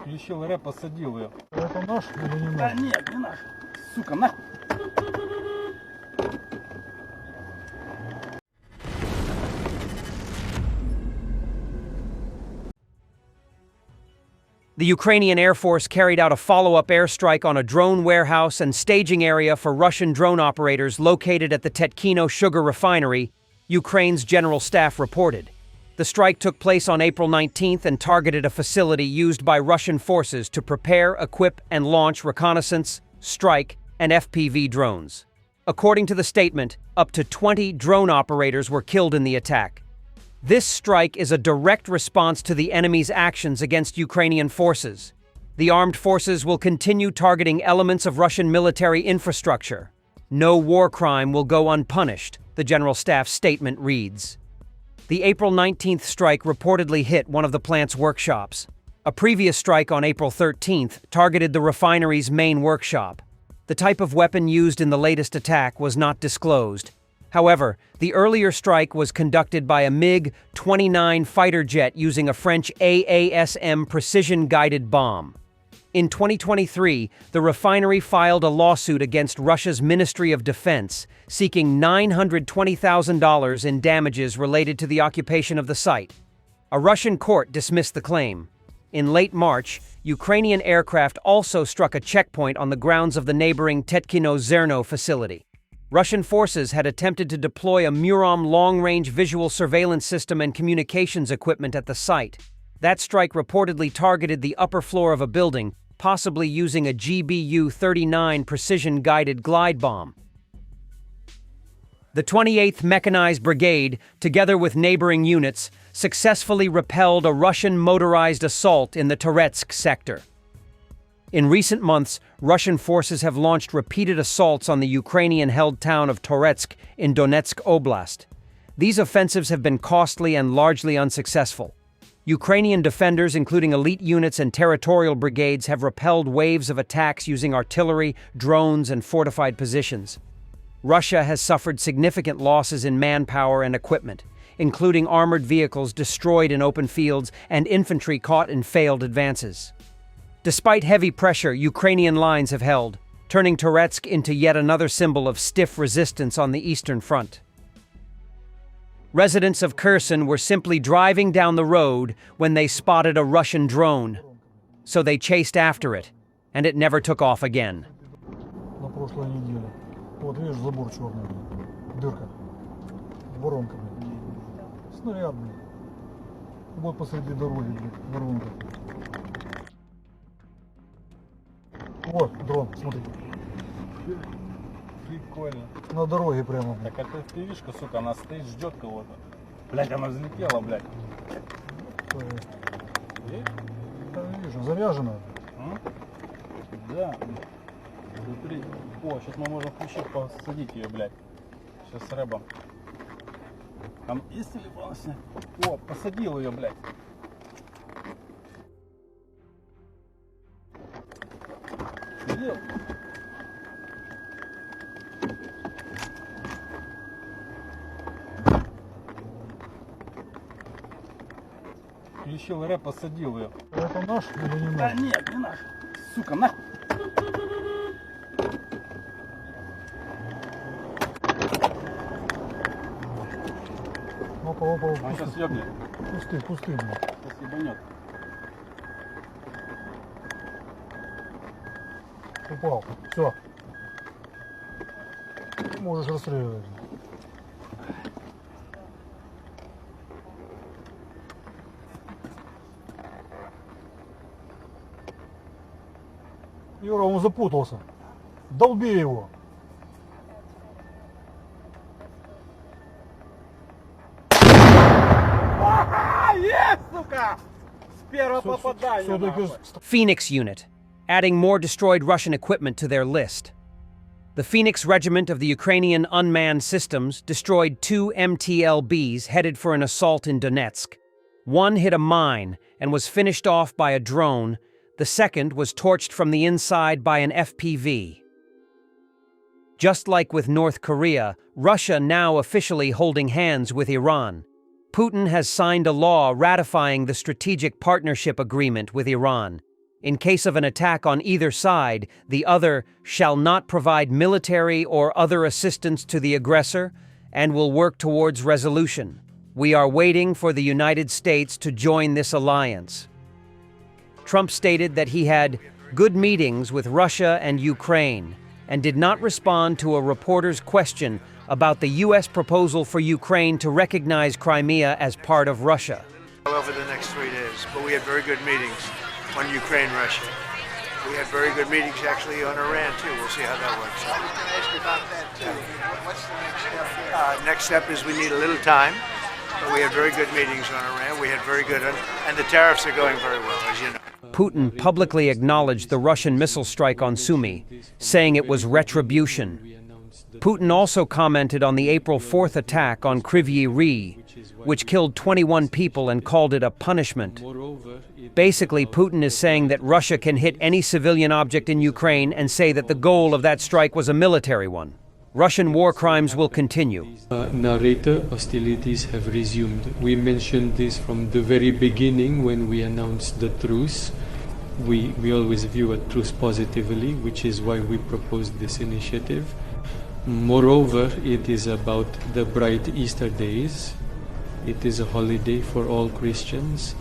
Включил рэп, посадил ее. Это наш или не наш? Да нет, не наш. Сука, на. The Ukrainian Air Force carried out a follow-up airstrike on a drone warehouse and staging area for Russian drone operators located at the Tetkino sugar refinery, Ukraine's general staff reported. The strike took place on April 19th and targeted a facility used by Russian forces to prepare, equip, and launch reconnaissance, strike, and FPV drones. According to the statement, up to 20 drone operators were killed in the attack. This strike is a direct response to the enemy's actions against Ukrainian forces. The armed forces will continue targeting elements of Russian military infrastructure. No war crime will go unpunished, the General Staff's statement reads. The April 19th strike reportedly hit one of the plant's workshops. A previous strike on April 13th targeted the refinery's main workshop. The type of weapon used in the latest attack was not disclosed. However, the earlier strike was conducted by a MiG-29 fighter jet using a French AASM precision-guided bomb. In 2023, the refinery filed a lawsuit against Russia's Ministry of Defense, seeking $920,000 in damages related to the occupation of the site. A Russian court dismissed the claim. In late March, Ukrainian aircraft also struck a checkpoint on the grounds of the neighboring Tetkino Zerno facility. Russian forces had attempted to deploy a Murom long-range visual surveillance system and communications equipment at the site. That strike reportedly targeted the upper floor of a building, possibly using a GBU-39 precision-guided glide bomb. The 28th Mechanized Brigade, together with neighboring units, successfully repelled a Russian motorized assault in the Donetsk sector. In recent months, Russian forces have launched repeated assaults on the Ukrainian-held town of Donetsk in Donetsk Oblast. These offensives have been costly and largely unsuccessful. Ukrainian defenders, including elite units and territorial brigades, have repelled waves of attacks using artillery, drones, and fortified positions. Russia has suffered significant losses in manpower and equipment, including armored vehicles destroyed in open fields and infantry caught in failed advances. Despite heavy pressure, Ukrainian lines have held, turning Donetsk into yet another symbol of stiff resistance on the Eastern Front. Residents of Kherson were simply driving down the road when they spotted a Russian drone. So they chased after it, and it never took off again. На прошлой неделе. Вот видишь, забор черный. Дырка. Воронка. Снаряд. Вот посреди дороги, воронка. Вот, дрон, смотри. Прикольно. На дороге прямо. Так это ТВшка, сука, она стоит, ждет кого-то. Блять, она взлетела, блять. Да, вижу, заряжена. Да. Смотри. О, сейчас мы можем включить, посадить ее, блять. Сейчас с рэбом. Там есть телефон снять? О, посадил ее, блять. Сидел. Включил рэп, посадил ее. Это наш или не Да наш? нет, не наш. Сука, на. Опа, опа, опа. Он сейчас ебнет. Пусты, пусты. Сейчас ебанет. Упал. Все. Можешь расстреливать. Юра, он запутался. Долби его. Есть, сука! С первого попадания. Phoenix Unit, adding more destroyed Russian equipment to their list. The Phoenix Regiment of the Ukrainian Unmanned Systems destroyed 2 MTLBs headed for an assault in Donetsk. One hit a mine and was finished off by a drone. The second was torched from the inside by an FPV. Just like with North Korea, Russia now officially holding hands with Iran. Putin has signed a law ratifying the Strategic Partnership Agreement with Iran. In case of an attack on either side, the other shall not provide military or other assistance to the aggressor and will work towards resolution. We are waiting for the United States to join this alliance. Trump stated that he had good meetings with Russia and Ukraine and did not respond to a reporter's question about the U.S. proposal for Ukraine to recognize Crimea as part of Russia. Over the next 3 days, but we had very good meetings on Ukraine, Russia. We had very good meetings actually on Iran too. We'll see how that works out. I was going to ask you about that too. What's the next step here? Next step is we need a little time, but we had very good meetings on Iran. We had very good, and the tariffs are going very well, as you know. Putin publicly acknowledged the Russian missile strike on Sumy, saying it was retribution. Putin also commented on the April 4th attack on Kryvyi Rih, which killed 21 people, and called it a punishment. Basically, Putin is saying that Russia can hit any civilian object in Ukraine and say that the goal of that strike was a military one. Russian war crimes will continue. Narrator hostilities have resumed. We mentioned this from the very beginning when we announced the truce. We always view a truce positively, which is why we proposed this initiative. Moreover, it is about the bright Easter days. It is a holiday for all Christians.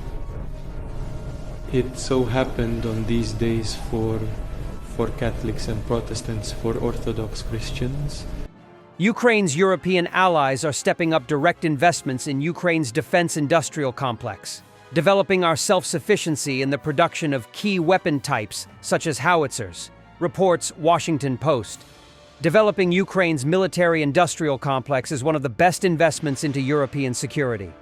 It so happened on these days for Catholics and Protestants, for Orthodox Christians. Ukraine's European allies are stepping up direct investments in Ukraine's defense industrial complex, developing our self-sufficiency in the production of key weapon types such as howitzers, reports Washington Post. Developing Ukraine's military-industrial complex is one of the best investments into European security.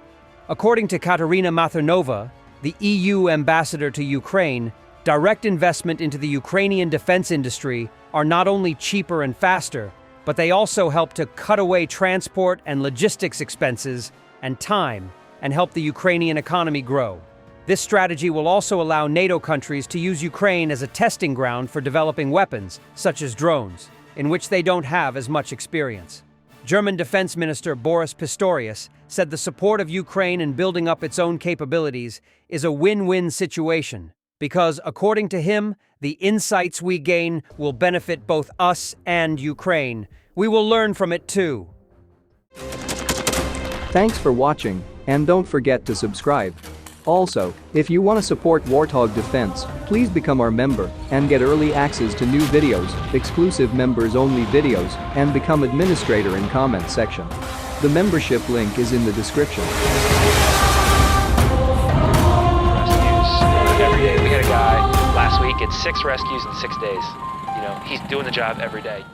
According to Katerina Mathernova, the EU ambassador to Ukraine, direct investment into the Ukrainian defense industry are not only cheaper and faster, but they also help to cut away transport and logistics expenses and time and help the Ukrainian economy grow. This strategy will also allow NATO countries to use Ukraine as a testing ground for developing weapons, such as drones, in which they don't have as much experience. German Defense Minister Boris Pistorius said the support of Ukraine in building up its own capabilities is a win-win situation because, according to him, the insights we gain will benefit both us and Ukraine. We will learn from it too. Thanks for watching, and don't forget to subscribe. Also, if you want to support Warthog Defense, please become our member and get early access to new videos, exclusive members-only videos, and become administrator in comment section. The membership link is in the description. Rescues every day. We had a guy last week at 6 rescues in 6 days. You know, he's doing the job every day.